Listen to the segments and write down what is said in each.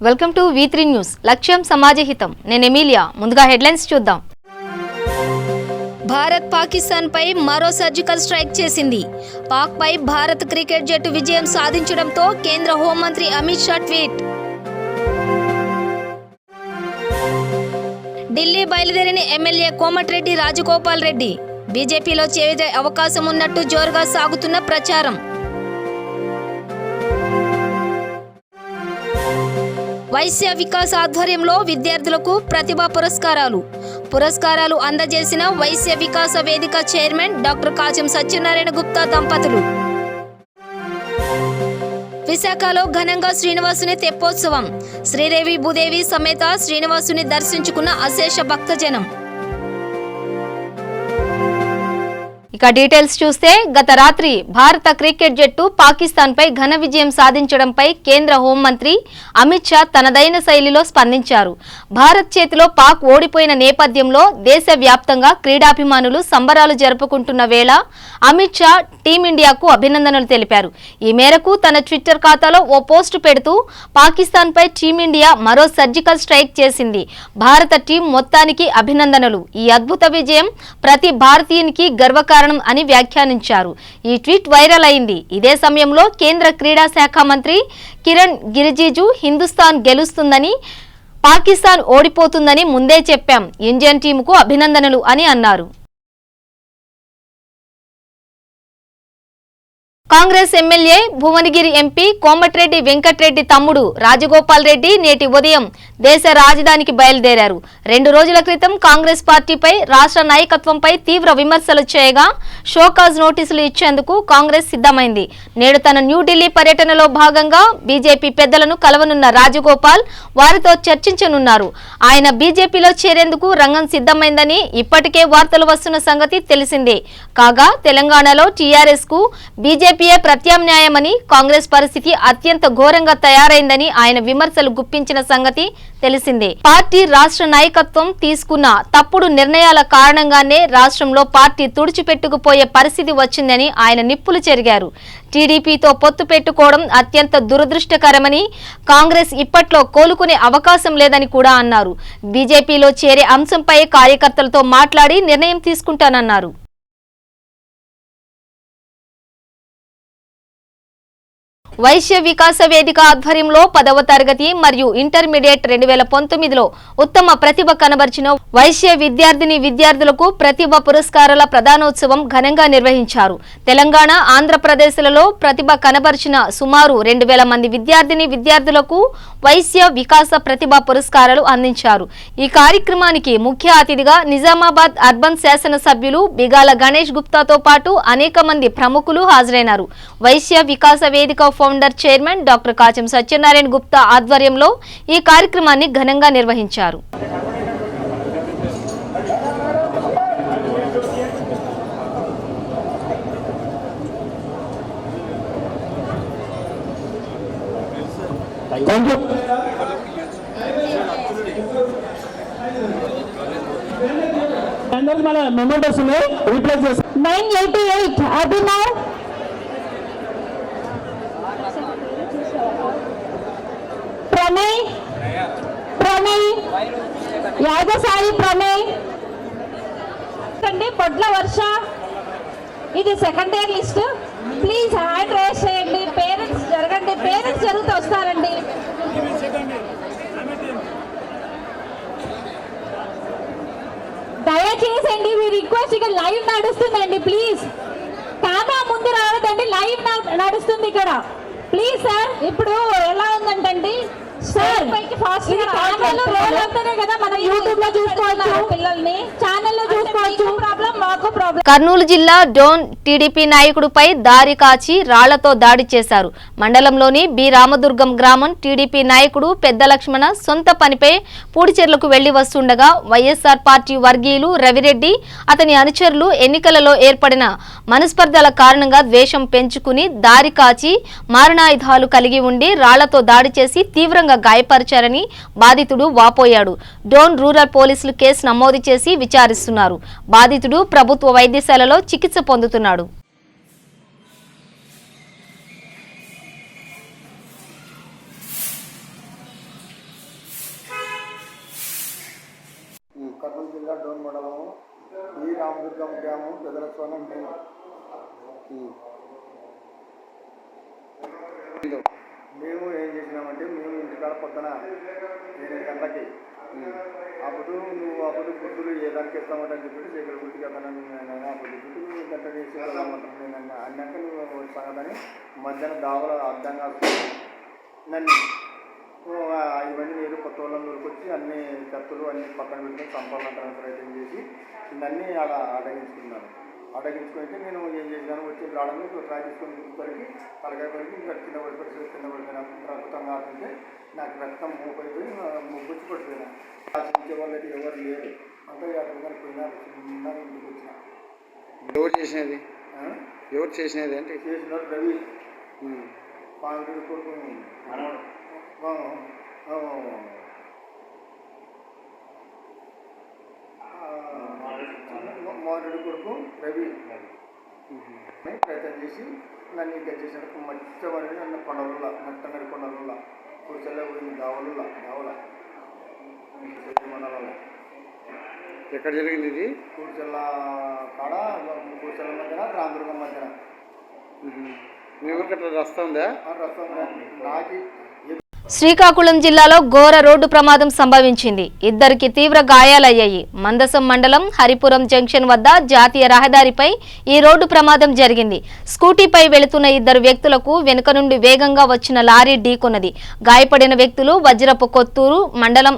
Welcome to V3 news. లక్ష్యం సమాజహితం. నేను Emilia. ముందుగా హెడ్లైన్స్ చూద్దాం. భారత్ పాకిస్తాన్ పై మరో సర్జికల్ స్ట్రైక్ చేసింది. పాక్ పై భారత్ క్రికెట్ జట్టు విజయం సాధించడంతో కేంద్ర హోంమంత్రి అమిత్ షా ట్వీట్. ఢిల్లీ బయలుదేరిన ఎమ్మెల్యే కోమటిరెడ్డి రాజగోపాల్ రెడ్డి. బీజేపీలో చేరే అవకాశం ఉన్నట్టు జోరుగా సాగుతున్న ప్రచారం. వైశ్య వికాస్ ఆధ్వర్యంలో విద్యార్థులకు ప్రతిభా పురస్కారాలు అందజేసిన వైశ్య వికాస వేదిక చైర్మన్ డాక్టర్ కాచం సత్యనారాయణ గుప్తా దంపతులు. విశాఖలో ఘనంగా శ్రీనివాసుని తెప్పోత్సవం. శ్రీదేవి భూదేవి సమేత శ్రీనివాసుని దర్శించుకున్న అశేష భక్తజనం. ఇక డీటెయిల్స్ చూస్తే, గత రాత్రి భారత క్రికెట్ జట్టు పాకిస్తాన్ పై ఘన విజయం సాధించడంపై కేంద్ర హోంమంత్రి అమిత్ షా తనదైన శైలిలో స్పందించారు. భారత్ చేతిలో పాక్ ఓడిపోయిన నేపథ్యంలో దేశవ్యాప్తంగా క్రీడాభిమానులు సంబరాలు జరుపుకుంటున్న వేళ అమిత్ షా టీమిండియాకు అభినందనలు తెలిపారు. ఈ మేరకు తన ట్విట్టర్ ఖాతాలో ఓ పోస్టు పెడుతూ పాకిస్తాన్ పై టీమిండియా మరో సర్జికల్ స్ట్రైక్ చేసింది. భారత టీం మొత్తానికి అభినందనలు. ఈ అద్భుత విజయం ప్రతి భారతీయునికి గర్వకారణం అని వ్యాఖ్యానించారు. ఈ ట్వీట్ వైరల్ అయింది. ఇదే సమయంలో కేంద్ర క్రీడా శాఖ మంత్రి కిరణ్ రిజిజు హిందుస్థాన్ గెలుస్తుందని, పాకిస్తాన్ ఓడిపోతుందని ముందే చెప్పాం, ఇండియన్ టీంకు అభినందనలు అని అన్నారు. కాంగ్రెస్ ఎమ్మెల్యే భువనగిరి ఎంపీ కోమటిరెడ్డి వెంకటరెడ్డి తమ్ముడు రాజగోపాల్ రెడ్డి నేటి ఉదయం దేశ రాజధానికి బయలుదేరారు. 2 రోజుల క్రితం కాంగ్రెస్ పార్టీపై రాష్ట్ర నాయకత్వంపై తీవ్ర విమర్శలు చేయగా షోకాజ్ నోటీసులు ఇచ్చేందుకు కాంగ్రెస్ సిద్ధమైంది. నేడు తన న్యూఢిల్లీ పర్యటనలో భాగంగా బీజేపీ పెద్దలను కలవనున్న రాజగోపాల్ వారితో చర్చించనున్నారు. ఆయన బీజేపీలో చేరేందుకు రంగం సిద్ధమైందని ఇప్పటికే వార్తలు వస్తున్న సంగతి తెలిసిందే. కాగా తెలంగాణలో టీఆర్ఎస్ కు బీజేపీ ప్రత్యామ్నాయమని, కాంగ్రెస్ పరిస్థితి అత్యంత ఘోరంగా తయారైందని ఆయన విమర్శలు గుప్పించిన సంగతి తెలిసిందే. పార్టీ రాష్ట్ర నాయకత్వం తీసుకున్న తప్పుడు నిర్ణయాల కారణంగానే రాష్ట్రంలో పార్టీ తుడిచిపెట్టుకుపోయే పరిస్థితి వచ్చిందని ఆయన నిప్పులు చెరిగారు. టీడీపీతో పొత్తు పెట్టుకోవడం అత్యంత దురదృష్టకరమని, కాంగ్రెస్ ఇప్పట్లో కోలుకునే అవకాశం లేదని కూడా అన్నారు. బీజేపీలో చేరే అంశంపై కార్యకర్తలతో మాట్లాడి నిర్ణయం తీసుకుంటానన్నారు. వైశ్య వికాస వేదిక ఆధ్వర్యంలో 10వ తరగతి మరియు ఇంటర్మీడియట్ 2019లో ఉత్తమ ప్రతిభ కనబర్చిన వైశ్య విద్యార్థులకు ప్రతిభ పురస్కారాల ప్రదానోత్సవం ఘనంగా నిర్వహించారు. తెలంగాణ, ఆంధ్రప్రదేశ్లలో ప్రతిభ కనబర్చిన సుమారు 2000 మంది విద్యార్థులకు వైశ్య వికాస ప్రతిభ పురస్కారాలు అందించారు. ఈ కార్యక్రమానికి ముఖ్య అతిథిగా నిజామాబాద్ అర్బన్ శాసనసభ్యులు బిగాల గణేష్ గుప్తాతో పాటు అనేక మంది ప్రముఖులు హాజరైనారు. వైశ్య వికాస వేదిక founder chairman doctor Kacham Satyanarayana Gupta ఆధ్వర్యంలో ఈ కార్యక్రమాన్ని ఘనంగా నిర్వహించారు. మెమోటోస్ 988 అభినవ్, ప్రణయ్ యాదసాయి, ప్రణయ్ పొడ్ల వర్ష. ఇది second year list. Please hand race చేయండి. పేరెంట్స్ జరగండి. పేరెంట్స్ జరుగుతూ వస్తారండి. దయచేసండి, మీ రిక్వెస్ట్ ఇక్కడ లైవ్ నడుస్తుందండి. ప్లీజ్ కెమెరా ముందు రావద్దండి, లైవ్ నడుస్తుంది ఇక్కడ. Please sir. ఇప్పుడు ఎలా ఉందంటండి సార్, కర్నూలు జిల్లా డోన్ టీడీపీ నాయకుడిపై దారి కాచి రాళ్లతో దాడి చేశారు. మండలంలోని బి రామదుర్గం గ్రామం టీడీపీ నాయకుడు పెద్ద లక్ష్మణ సొంత పనిపై పూడిచెర్లకు వెళ్లి వస్తుండగా వైఎస్ఆర్ పార్టీ వర్గీయులు రవిరెడ్డి, అతని అనుచరులు ఎన్నికలలో ఏర్పడిన మనస్పర్ధల కారణంగా ద్వేషం పెంచుకుని దారి కాచి మారణాయుధాలు కలిగి ఉండి రాళ్లతో దాడి చేసి తీవ్రంగా గాయపరిచారని బాధితుడు వాపోయాడు. డోన్ రూరల్ పోలీసులు కేసు నమోదు చేసి విచారిస్తున్నారు. బాధితుడు ప్రభుత్వ వైద్యశాలలో చికిత్స పొందుతున్నాడు. కర్నూలు జిల్లా డోన్ మండలము ఈ రామదుర్గం గ్రామం పెదలస్వానం మేము ఏం చేసినామంటే మేము ఇంటికాడ పొద్దున 8 గంటలకి అప్పుడు అప్పుడు గుడ్డులు ఏ దానికి ఇస్తామంటే అని చెప్పి ఇక్కడ గుడ్డుకి వెళ్తానని అప్పుడు గుడ్డు గంట వేసి వెళ్ళమంటాను నేను అన్నాక నువ్వు సంగతని మధ్యాహ్నం దావల అర్థంగా నన్ను 5 మంది నేను కొత్త వాళ్ళని దొరికొచ్చి అన్ని కత్తులు అన్ని పక్కన పెట్టుకుని సంపాదన ప్రయత్నం చేసి ఇవన్నీ ఆడ అడగించుకుంటే నేను ఏం చేశాను వచ్చి రావడానికి ట్రై చేసుకొని కొరికి తలకాయ కొరికి ఇంకా కింద పడిపోయినా రక్తంగా ఆడుతుంటే నాకు రక్తం మూపైపోయి ముగ్గుచ్చి పడిపోయినా ఆశించే వాళ్ళకి ఎవరు లేరు అంతా అక్కడ పోయినారు చిన్న ఇంటికి వచ్చిన. ఎవరు చేసినది అంటే చేసినారు రవి పాండ్రుడి కొడుకు మోహనుడి కొడుకు రవి ప్రయత్నం చేసి నన్ను ఇంకా చేసినట్టు మచ్చబడి నన్ను కొండల మట్టనడి కొండల కూర్చొని పోయింది దావల మండలంలో. ఎక్కడ జరిగింది ఇది? కూర్చెల్ల కాడ కూర్చెల్ల మధ్యన రామదుర్గం మధ్యన. మీ ఊరికి అట్లా రస్తా ఉందా? రస్తా నాకి. శ్రీకాకుళం జిల్లాలో ఘోర రోడ్డు ప్రమాదం సంభవించింది. ఇద్దరికి తీవ్ర గాయాలయ్యాయి. మందసం మండలం హరిపురం జంక్షన్ వద్ద జాతీయ రహదారిపై ఈ రోడ్డు ప్రమాదం జరిగింది. స్కూటీపై వెళుతున్న ఇద్దరు వ్యక్తులకు వెనుక నుండి వేగంగా వచ్చిన లారీ ఢీకొన్నది. గాయపడిన వ్యక్తులు వజ్రపు కొత్తూరు మండలం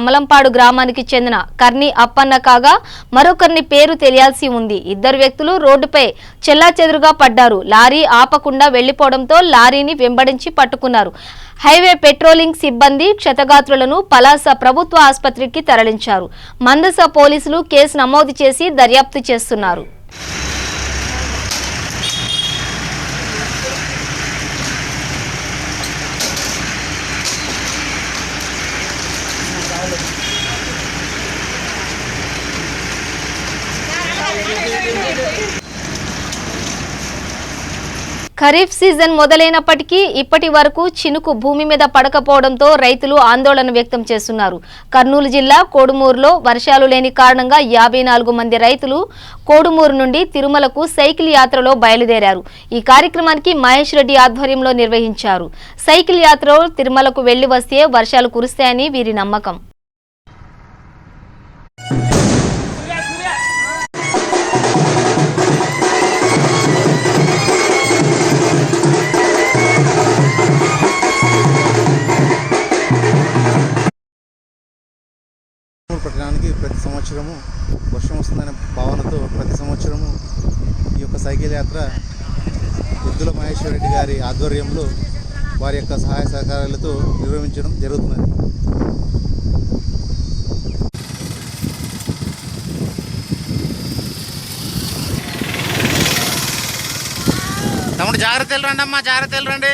అమలంపాడు గ్రామానికి చెందిన కర్ణి అప్పన్న కాగా మరొకరిని పేరు తెలియాల్సి ఉంది. ఇద్దరు వ్యక్తులు రోడ్డుపై చెల్లాచెదురుగా పడ్డారు. లారీ ఆపకుండా వెళ్లిపోవడంతో లారీని వెంబడించి పట్టుకున్నారు. హైవే పెట్రోలింగ్ సిబ్బంది క్షతగాత్రులను పలాస ప్రభుత్వ ఆసుపత్రికి తరలించారు. మందస పోలీసులు కేసు నమోదు చేసి దర్యాప్తు చేస్తున్నారు. ఖరీఫ్ సీజన్ మొదలైనప్పటికీ ఇప్పటి వరకు చినుకు భూమి మీద పడకపోవడంతో రైతులు ఆందోళన వ్యక్తం చేస్తున్నారు. కర్నూలు జిల్లా కోడుమూరులో వర్షాలు లేని కారణంగా 54 మంది రైతులు కోడుమూరు నుండి తిరుమలకు సైకిల్ యాత్రలో బయలుదేరారు. ఈ కార్యక్రమానికి మహేష్ రెడ్డి ఆధ్వర్యంలో నిర్వహించారు. సైకిల్ యాత్రలో తిరుమలకు వెళ్లి వస్తే వర్షాలు కురుస్తాయని వీరి నమ్మకం. పట్టణానికి ప్రతి సంవత్సరము వర్షం వస్తుందనే భావనతో ప్రతి సంవత్సరము ఈ యొక్క సైకిల్ యాత్ర ఎద్దుల మహేశ్వర రెడ్డి గారి ఆధ్వర్యంలో వారి యొక్క సహాయ సహకారాలతో నిర్వహించడం జరుగుతున్నది. తమ్ముడు జాగ్రత్తలు రండి అమ్మా, జాగ్రత్తలు రండి.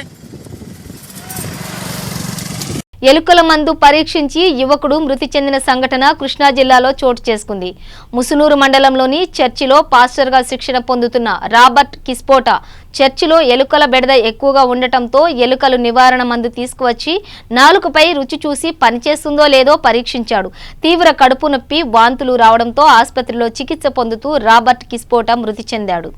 ఎలుకల మందు పరీక్షించి యువకుడు మృతి చెందిన సంఘటన కృష్ణా జిల్లాలో చోటు చేసుకుంది. ముసునూరు మండలంలోని చర్చిలో పాస్టర్గా శిక్షణ పొందుతున్న రాబర్ట్ కిస్పోటా చర్చిలో ఎలుకల బెడద ఎక్కువగా ఉండటంతో ఎలుకలు నివారణ మందు తీసుకువచ్చి నాలుకపై రుచి చూసి పనిచేస్తుందో లేదో పరీక్షించాడు. తీవ్ర కడుపు నొప్పి, వాంతులు రావడంతో ఆసుపత్రిలో చికిత్స పొందుతూ రాబర్ట్ కిస్పోటా మృతి చెందాడు.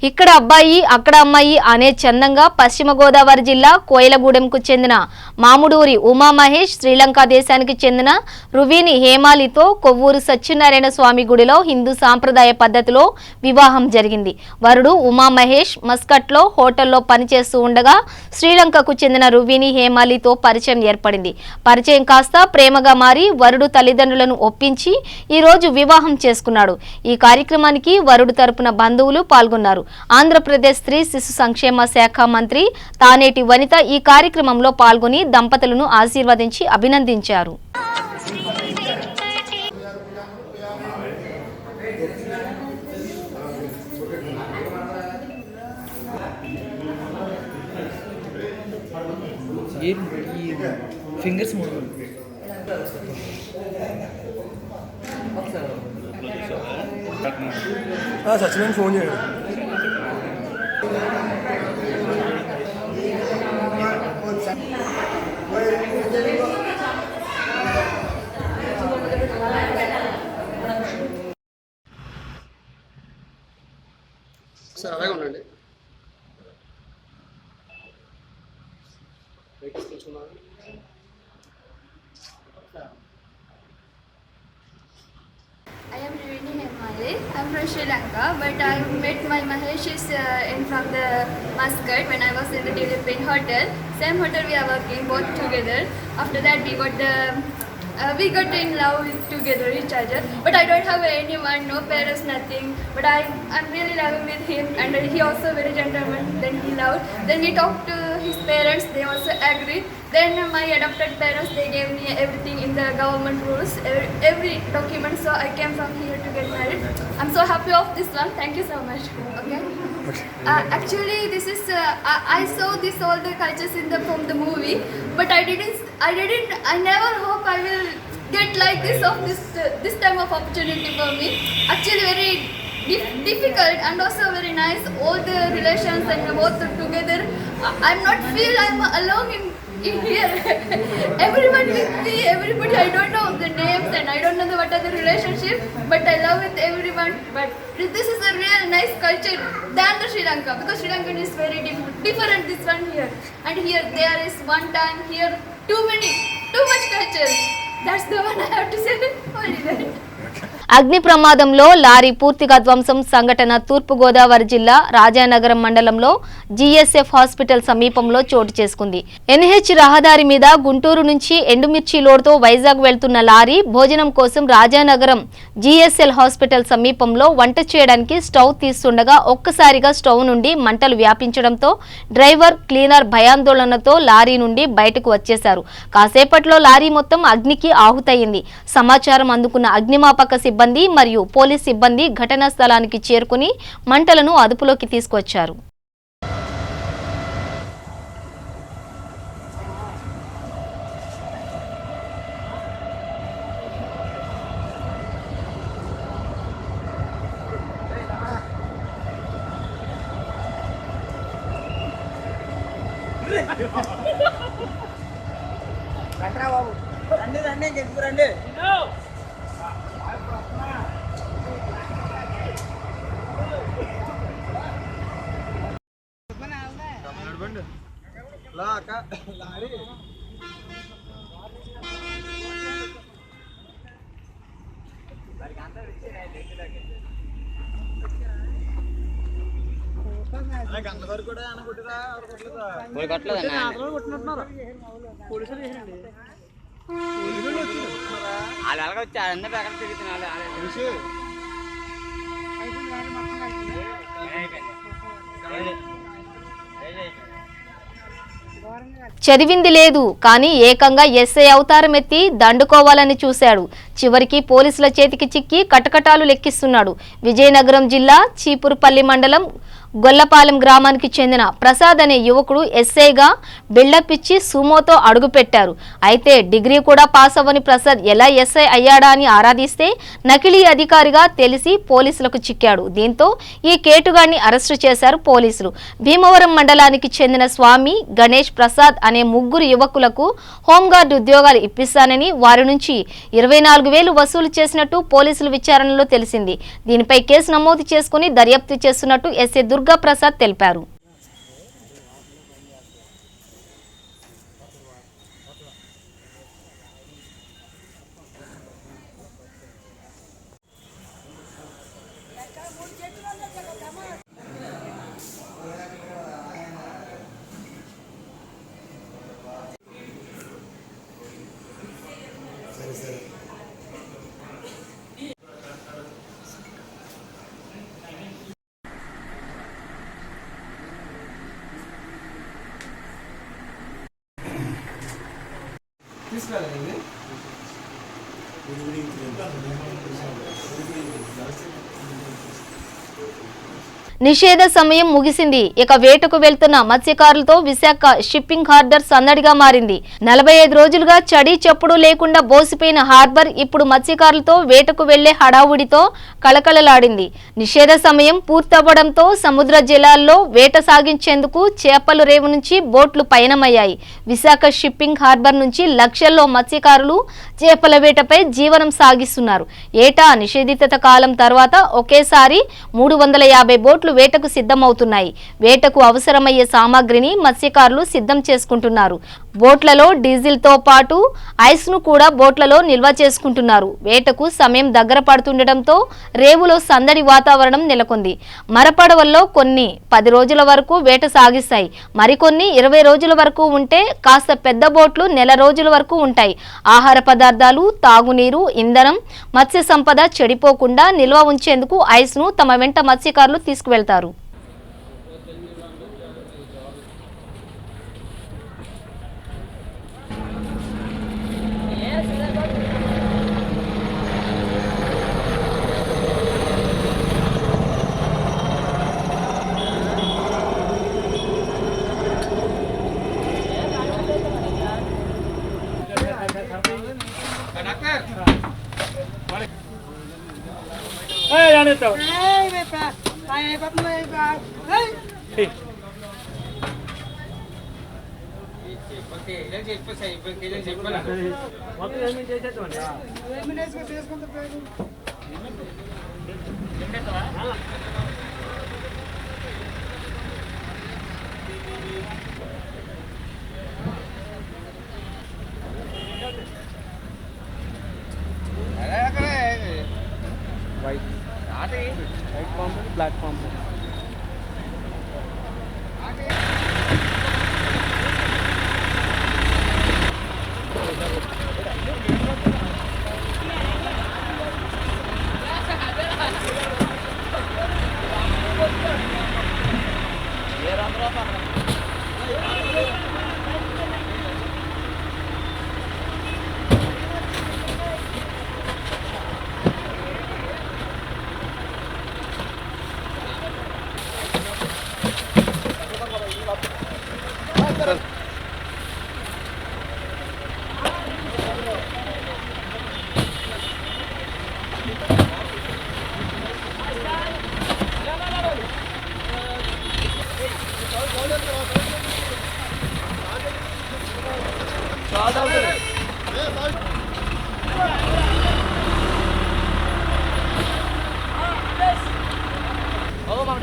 ఇక్కడ అబ్బాయి అక్కడ అమ్మాయి అనే చందంగా పశ్చిమ గోదావరి జిల్లా కోయలగూడెంకు చెందిన మాముడూరి ఉమామహేష్ శ్రీలంక దేశానికి చెందిన రువీని హేమాలితో కొవ్వూరు సత్యనారాయణ స్వామి గుడిలో హిందూ సాంప్రదాయ పద్ధతిలో వివాహం జరిగింది. వరుడు ఉమామహేష్ మస్కట్లో హోటల్లో పనిచేస్తూ ఉండగా శ్రీలంకకు చెందిన రువీని హేమాలితో పరిచయం ఏర్పడింది. పరిచయం కాస్త ప్రేమగా మారి వరుడు తల్లిదండ్రులను ఒప్పించి ఈ రోజు వివాహం చేసుకున్నాడు. ఈ కార్యక్రమానికి వరుడు తరపున బంధువులు పాల్గొన్నారు. ఆంధ్రప్రదేశ్ స్త్రీ శిశు సంక్షేమ శాఖ మంత్రి తానేటి వనిత ఈ కార్యక్రమంలో పాల్గొని దంపతులను ఆశీర్వదించి అభినందించారు. ఫింగర్స్ సచిన్ ఫోన్ చేయండి. సార్ అలాగే ఉండండి. I am Rini Hemale. I am from Sri Lanka, but I met my Mahesh from the Muscat when I was in the Philippine hotel. Same hotel we are working both together. After that we got in love together each other. But I don't have anyone, no parents, nothing. But I'm really loving with him, and he also very gentleman. Then he loved. Then we talked to his parents. They also agreed. Then my adopted parents, they gave me everything in the government rules, every document. So I came from here to get married. I'm so happy of this one. Thank you so much. Okay. Actually, this is I saw this all the cultures from the movie, but I never hope I will get like this time of opportunity for me. Actually, very difficult and also very nice. All the relations and both together. I'm not feel I'm alone in here. Everyone with me, everybody. I don't know the names and I don't know what are the relationships, but I love with everyone. But this is a real nice culture than the Sri Lanka, because Sri Lankan is very different. This one here and here there is one time here too much culture. That's the one I have to say. Only that. అగ్ని ప్రమాదంలో lorry పూర్తిగా ధ్వంసం సంఘటన తూర్పు గోదావరి జిల్లా రాజానగరం మండలంలో జీఎస్ఎఫ్ hospital సమీపంలో చోటు చేసుకుంది. ఎన్హెచ్ రహదారి మీద గుంటూరు నుంచి ఎండుమిర్చి లోడ్తో వైజాగ్ వెళ్తున్న లారీ భోజనం కోసం రాజానగరం జీఎస్ఎల్ హాస్పిటల్ సమీపంలో వంట చేయడానికి స్టవ్ తీస్తుండగా ఒక్కసారిగా స్టవ్ నుండి మంటలు వ్యాపించడంతో డ్రైవర్ క్లీనర్ భయాందోళనతో లారీ నుండి బయటకు వచ్చేశారు. కాసేపట్లో లారీ మొత్తం అగ్నికి ఆహుతయింది. సమాచారం అందుకున్న అగ్నిమాపక సిబ్బంది మరియు పోలీస్ సిబ్బంది ఘటనా స్థలానికి చేరుకుని మంటలను అదుపులోకి తీసుకొచ్చారు. చదివింది లేదు కానీ ఏకంగా ఎస్ఐ అవతారం ఎత్తి దండుకోవాలని చూశాడు. చివరికి పోలీసుల చేతికి చిక్కి కటకటాలు లెక్కిస్తున్నాడు. విజయనగరం జిల్లా చీపురుపల్లి మండలం గొల్లపాలెం గ్రామానికి చెందిన ప్రసాద్ అనే యువకుడు ఎస్ఐగా బిల్డప్ ఇచ్చి సుమోతో అడుగుపెట్టారు. అయితే డిగ్రీ కూడా పాస్ అవ్వని ప్రసాద్ ఎలా ఎస్ఐ అయ్యాడా అని ఆరాధిస్తే నకిలీ అధికారిగా తెలిసి పోలీసులకు చిక్కాడు. దీంతో ఈ కేటుగాడిని అరెస్టు చేశారు పోలీసులు. భీమవరం మండలానికి చెందిన స్వామి, గణేష్, ప్రసాద్ అనే ముగ్గురు యువకులకు హోంగార్డు ఉద్యోగాలు ఇప్పిస్తానని వారి నుంచి 24,000 వసూలు చేసినట్టు పోలీసుల విచారణలో తెలిసింది. దీనిపై కేసు నమోదు చేసుకుని దర్యాప్తు చేస్తున్నట్టు ఎస్ఐ దుర్గాప్రసాద్ తెలిపారు. నిషేధ సమయం ముగిసింది. ఇక వేటకు వెళ్తున్న మత్స్యకారులతో విశాఖ షిప్పింగ్ హార్బర్ సందడిగా మారింది. 45 రోజులుగా చడి చప్పుడు లేకుండా బోసిపోయిన హార్బర్ ఇప్పుడు మత్స్యకారులతో వేటకు వెళ్లే హడావుడితో కళకళలాడింది. నిషేధ సమయం పూర్తవ్వడంతో సముద్ర జలాల్లో వేట సాగించేందుకు చేపల రేవు నుంచి బోట్లు పయనమయ్యాయి. విశాఖ షిప్పింగ్ హార్బర్ నుంచి లక్షల్లో మత్స్యకారులు చేపల వేటపై జీవనం సాగిస్తున్నారు. ఏటా నిషేధిత కాలం తర్వాత ఒకేసారి 350 బోట్లు వేటకు సిద్ధమవుతున్నాయి. వేటకు అవసరమయ్యే సామాగ్రిని మత్స్యకారులు సిద్ధం చేసుకుంటున్నారు. బోట్లలో డీజిల్ తో పాటు ఐస్ ను కూడా బోట్లలో నిల్వ చేసుకుంటున్నారు. వేటకు సమయం దగ్గర పడుతుండటంతో రేవులో సందడి వాతావరణం నెలకొంది. మరపడవల్లో కొన్ని 10 రోజుల వరకు వేట సాగిస్తాయి. మరికొన్ని 20 రోజుల వరకు ఉంటే కాస్త పెద్ద బోట్లు నెల రోజుల వరకు ఉంటాయి. ఆహార పదార్థాలు, తాగునీరు, ఇంధనం, మత్స్య సంపద చెడిపోకుండా నిల్వ ఉంచేందుకు ఐస్ ను తమ వెంట మత్స్యకారులు తీసుకువెళ్తారు. White పాంపు, black పాంపు.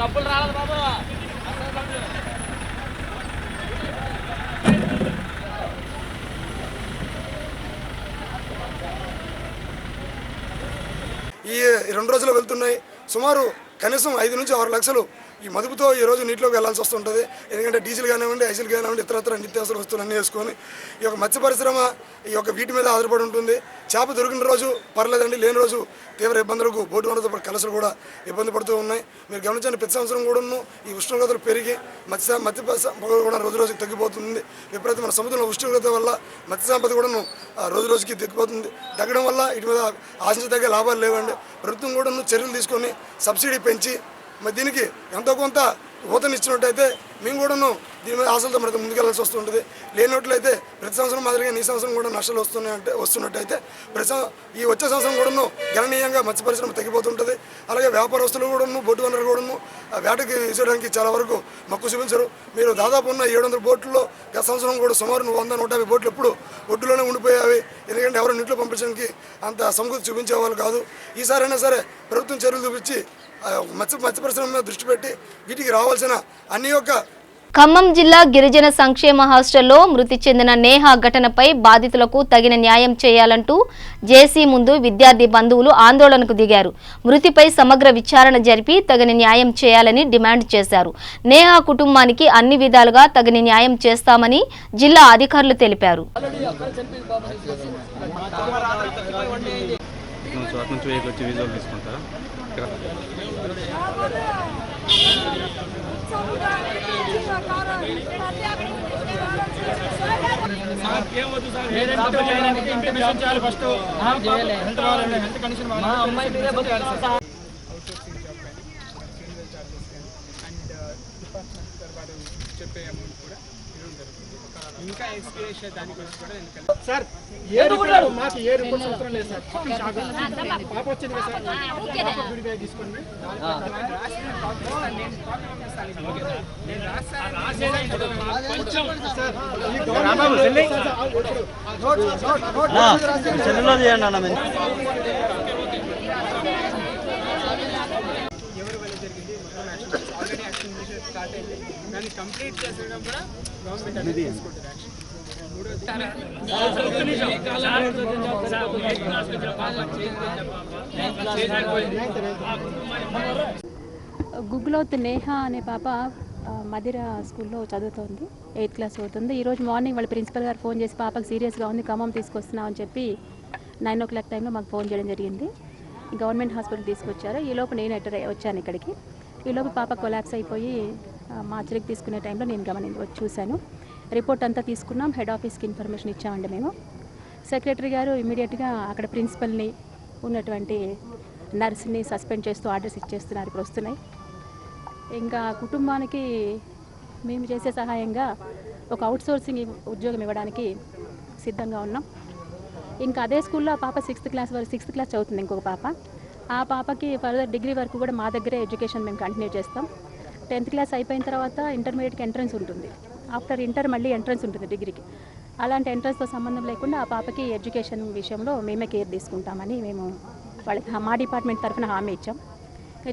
డబ్బులు రాలేదు బాబు. ఈ 2 రోజులు వెళ్తున్నాయి. సుమారు కనీసం 5 నుంచి 6 లక్షలు ఈ మదుపుతో ఈ రోజు నీటిలోకి వెళ్లాల్సి వస్తుంటుంది. ఎందుకంటే డీజిల్ కానివ్వండి, ఐసిల్ కానివ్వండి, ఇతరత్ర నిత్యావసర వస్తువులు అన్నీ వేసుకొని ఈ యొక్క మత్స్య పరిశ్రమ ఈ యొక్క వీటి మీద ఆధారపడి ఉంటుంది. చేప దొరికిన రోజు పర్లేదండి, లేని రోజు తీవ్ర ఇబ్బందులకు బోటు వనరులతో పాటు కలసలు కూడా ఇబ్బంది పడుతూ ఉన్నాయి. మీరు గమనించండి, ప్రతి సంవత్సరం కూడాను ఈ ఉష్ణోగ్రతలు పెరిగి మత్స్య కూడా రోజు రోజుకి తగ్గిపోతుంది. విపరీతమైన సముద్రంలో ఉష్ణోగ్రత వల్ల మత్స్య సంపద కూడాను రోజు రోజుకి తగ్గిపోతుంది. తగ్గడం వల్ల ఇటు మీద ఆశించదగ్గ లాభాలు లేవండి. ప్రభుత్వం కూడాను చర్యలు తీసుకొని సబ్సిడీ పెంచి మరి దీనికి ఎంతో కొంత ఊతనిచ్చినట్టయితే మేము కూడాను దీని మీద ఆశలతో మనకు ముందుకెళ్లాల్సి వస్తుంటుంది. లేనట్లయితే ప్రతి సంవత్సరం మాదిరిగా ఈ సంవత్సరం కూడా నష్టాలు వస్తున్నట్టయితే ఈ వచ్చే సంవత్సరం కూడాను గణనీయంగా మత్స్య పరిశ్రమ తగ్గిపోతుంటుంది. అలాగే వ్యాపారస్తులు కూడాను, బోటు వనరులు కూడాను వేటకి వేసేయడానికి చాలా వరకు మక్కువ చూపించరు. మీరు దాదాపు ఉన్న 700 బోట్లలో గత సంవత్సరం కూడా సుమారు 100-150 బోట్లు ఎప్పుడు ఒడ్డులోనే ఉండిపోయావి. ఎందుకంటే ఎవరు నీటిలో పంపించడానికి అంత సమకూర్చి చూపించేవాళ్ళు కాదు. ఈసారైనా సరే ప్రభుత్వం చర్యలు చూపించి మత్స్య పరిశ్రమ మీద దృష్టి పెట్టి వీటికి రావాల్సిన అన్ని యొక్క ఖమ్మం జిల్లా గిరిజన సంక్షేమ హాస్టల్లో మృతి చెందిన నేహా ఘటనపై బాధితులకు తగిన న్యాయం చేయాలంటూ జేసీ ముందు విద్యార్థి బంధువులు ఆందోళనకు దిగారు. మృతిపై సమగ్ర విచారణ జరిపి తగిన న్యాయం చేయాలని డిమాండ్ చేశారు. నేహా కుటుంబానికి అన్ని విధాలుగా తగిన న్యాయం చేస్తామని జిల్లా అధికారులు తెలిపారు. ఇంకా ఎక్స్పీరియన్స్ దానికోసం కూడా సార్ మాకు ఏ రిపోర్ట్స్ అవసరం లేదు సార్. పాప వచ్చింది కదా సార్, ఫీడ్బ్యాక్ తీసుకోండి. ఎవరి వల్ల జరిగింది ఆల్రెడీ యాక్షన్ స్టార్ట్ అయింది. దాన్ని కంప్లీట్ చేసేయడం కూడా గవర్నమెంట్ అనేది తీసుకుంటుంది యాక్షన్. గుగ్లోత్ నేహా అనే పాప మదిర స్కూల్లో చదువుతోంది, 8th క్లాస్ అవుతుంది. ఈరోజు మార్నింగ్ వాళ్ళ ప్రిన్సిపల్ గారు ఫోన్ చేసి పాపకు సీరియస్గా ఉంది, ఖమ్మం తీసుకొస్తున్నాం అని చెప్పి 9 o'clock టైంలో మాకు ఫోన్ చేయడం జరిగింది. గవర్నమెంట్ హాస్పిటల్ తీసుకొచ్చారు. ఈలోపు నేను వచ్చాను ఇక్కడికి. ఈలోపు పాప కొలాప్స్ అయిపోయి మార్చరికి తీసుకునే టైంలో నేను చూశాను. రిపోర్ట్ అంతా తీసుకున్నాం. హెడ్ ఆఫీస్కి ఇన్ఫర్మేషన్ ఇచ్చామండి మేము. సెక్రటరీ గారు ఇమీడియట్గా అక్కడ ప్రిన్సిపల్ని ఉన్నటువంటి నర్స్ని సస్పెండ్ చేస్తూ ఆర్డర్స్ ఇచ్చేస్తున్నారు. ఇప్పుడు వస్తున్నాయి. ఇంకా కుటుంబానికి మేము చేసే సహాయంగా ఒక అవుట్సోర్సింగ్ ఉద్యోగం ఇవ్వడానికి సిద్ధంగా ఉన్నాం. ఇంకా అదే స్కూల్లో ఆ పాప 6th క్లాస్ చదువుతుంది. ఇంకొక పాప, ఆ పాపకి ఫర్దర్ డిగ్రీ వరకు కూడా మా దగ్గరే ఎడ్యుకేషన్ మేము కంటిన్యూ చేస్తాం. 10th క్లాస్ అయిపోయిన తర్వాత ఇంటర్మీడియట్కి ఎంట్రన్స్ ఉంటుంది. ఆఫ్టర్ ఇంటర్ మళ్ళీ ఎంట్రన్స్ ఉంటుంది డిగ్రీకి. అలాంటి ఎంట్రన్స్తో సంబంధం లేకుండా ఆ పాపకి ఎడ్యుకేషన్ విషయంలో మేమే కేర్ తీసుకుంటామని మేము వాళ్ళకి మా డిపార్ట్మెంట్ తరఫున హామీ ఇచ్చాం.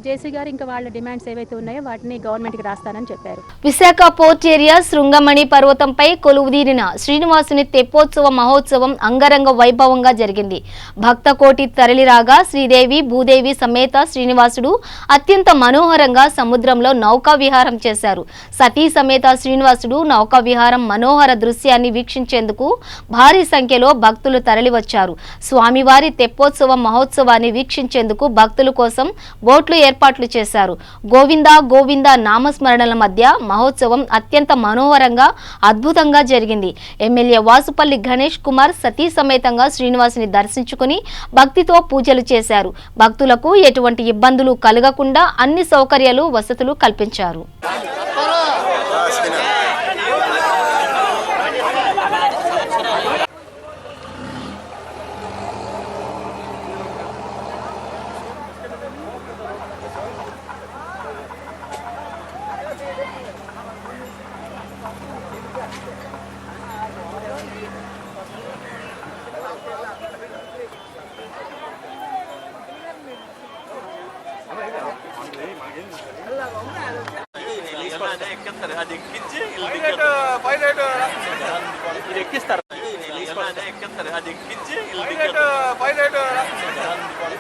జేసీ గారు ఇంకా వాళ్ళ డిమాండ్స్ ఏవైతే ఉన్నాయో వాటిని గవర్నమెంట్కి రాస్తానని చెప్పారు. విశాఖ పోర్ట్ ఏరియా శృంగమణి పర్వతంపై కొలువుదీరిన శ్రీనివాసుని తెప్పోత్సవ మహోత్సవం అంగరంగ వైభవంగా జరిగింది. భక్త కోటి తరలిరాగా శ్రీదేవి భూదేవి సమేత శ్రీనివాసుడు అత్యంత మనోహరంగా సముద్రంలో నౌకా విహారం చేశారు. సతీ సమేత శ్రీనివాసుడు నౌకా విహారం మనోహర దృశ్యాన్ని వీక్షించేందుకు భారీ సంఖ్యలో భక్తులు తరలివచ్చారు. స్వామివారి తెప్పోత్సవ మహోత్సవాన్ని వీక్షించేందుకు భక్తుల కోసం బోట్లు ఏర్పాట్లు చేశారు. గోవిందా గోవిందా నామస్మరణల మధ్య మహోత్సవం అత్యంత మనోహరంగా అద్భుతంగా జరిగింది. ఎమ్మెల్యే వాసుపల్లి గణేష్ కుమార్ సతీ సమేతంగా శ్రీనివాసుని దర్శించుకుని భక్తితో పూజలు చేశారు. భక్తులకు ఎటువంటి ఇబ్బందులు కలగకుండా అన్ని సౌకర్యాలు వసతులు కల్పించారు.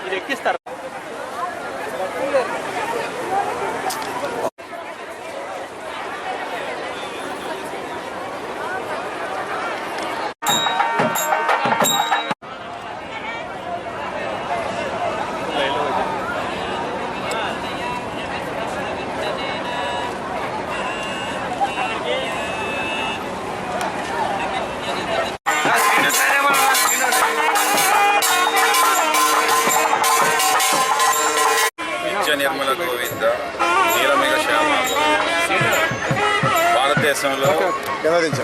ఎక్కిస్తారు. నిర్మల గోవింద నీలమేఘ శ్యామ. భారతదేశంలో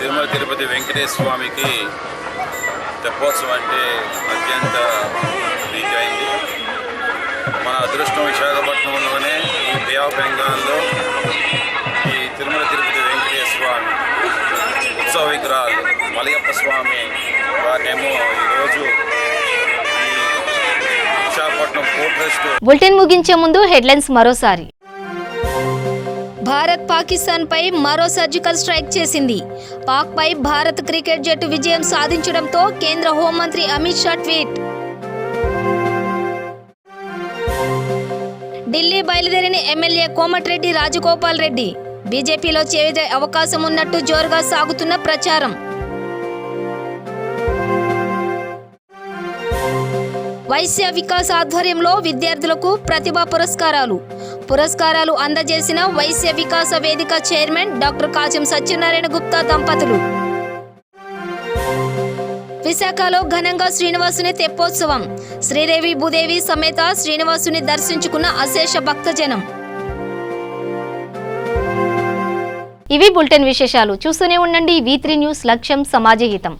తిరుమల తిరుపతి వెంకటేశ్వర స్వామికి తెప్పోత్సవం అంటే అత్యంత ప్రీతైంది. మన అదృష్టం విశాఖపట్నంలోనే ఈ బే ఆఫ్ బెంగాల్లో ఈ తిరుమల తిరుపతి వెంకటేశ్వర స్వామి ఉత్సవ విగ్రహాలు మలయప్ప స్వామి వారినేమో ఈరోజు ఈ విశాఖపట్నం పోర్ట్ ట్రస్ట్. బులెటిన్ ముగించే ముందు హెడ్లైన్స్ మరోసారి. భారత్ పాకిస్తాన్ పై మరో సర్జికల్ స్ట్రైక్ చేసింది. పాక్ పై భారత్ క్రికెట్ జట్టు విజయం సాధించడంతో కేంద్ర హోంమంత్రి అమిత్ షా ట్వీట్. ఢిల్లీ బయలుదేరిన ఎమ్మెల్యే కోమటిరెడ్డి రాజగోపాల్ రెడ్డి. బీజేపీలో చేరే అవకాశం ఉన్నట్టు జోరుగా సాగుతున్న ప్రచారం. వైశ్య వికాస్ ఆధ్వర్యంలో విద్యార్థులకు ప్రతిభా పురస్కారాలు అందజేసిన వైశ్య వికాస వేదిక చైర్మన్ డాక్టర్ కాజం సత్యనారాయణ గుప్తా దంపతులు. విశాఖలో ఘనంగా శ్రీనివాసుని తెప్పోత్సవం. శ్రీదేవి భూదేవి సమేత శ్రీనివాసుని దర్శించుకున్న అశేష భక్తజనం. ఇవి బులెటిన్ విశేషాలు. చూస్తూనే ఉండండి V3 న్యూస్, లక్ష్యం సమాజహితం.